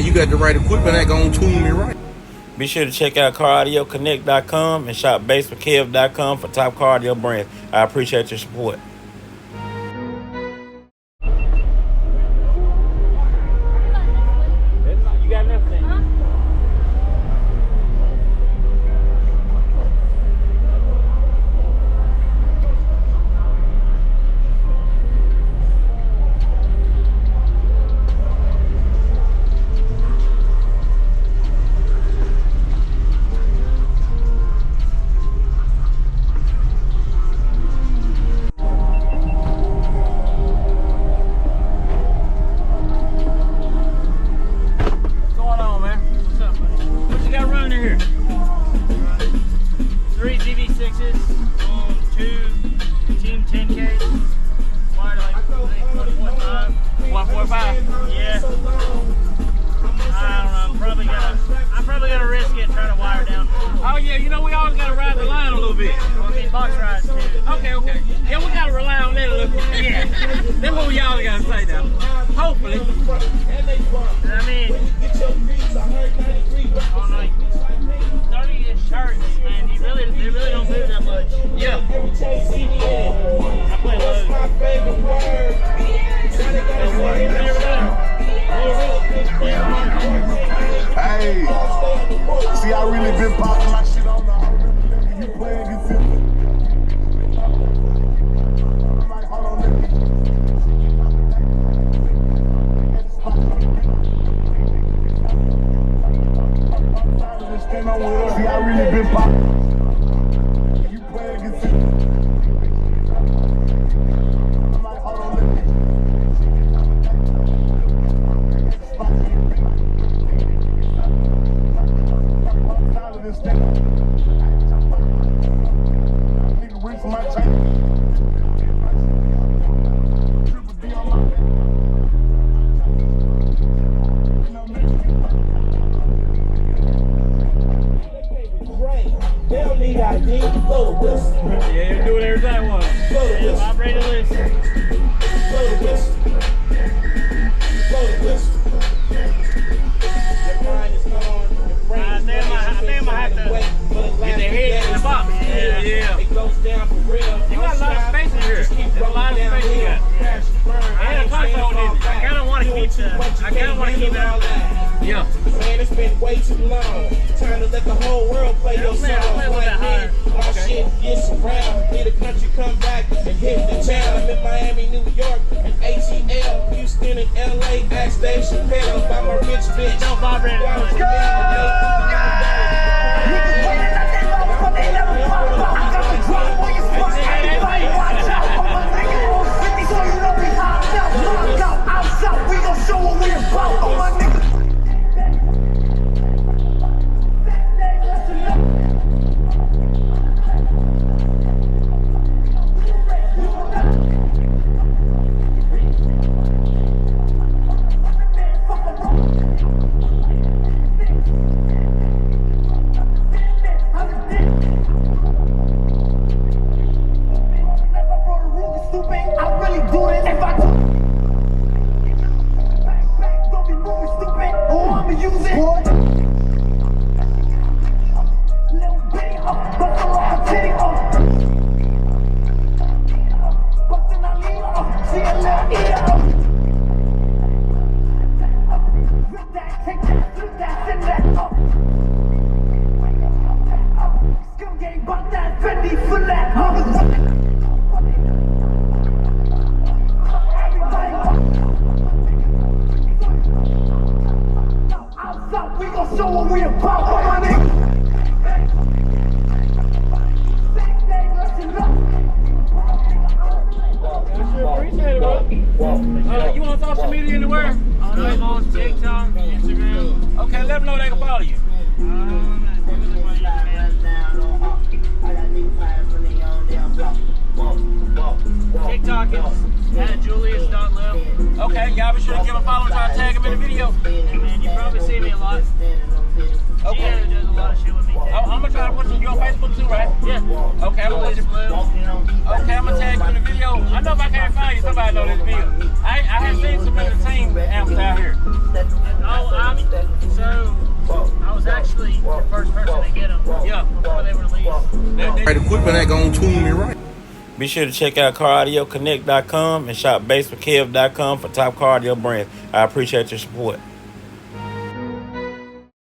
you got the right equipment, that gonna tune me right. Be sure to check out CarAudioConnect.com and shop BASSWITHKEV.com for top car audio brands. I appreciate your support. You got nothing? You on social media anywhere? I'm on TikTok, Instagram. Okay, let them know they can follow you. TikTok is at Julius.Lil. Okay, y'all be sure to give him a follow and try to tag him in the video. Yeah, man, you probably see me a lot. Okay. Gia does a lot of shit with me too. Oh, I'm gonna try to put you on Facebook too, right? Yeah. Okay, I'm gonna put you. Okay, I'm gonna tag you in the video. I know if I can't find you, somebody know this video. I have seen some of the team amps out here. Oh, usually the first person to get them. Yeah. Before they release. Right equipment ain't gonna tune me right. Be sure to check out CarAudioConnect.com and shop BASSWITHKEV.com for top car audio brands. I appreciate your support.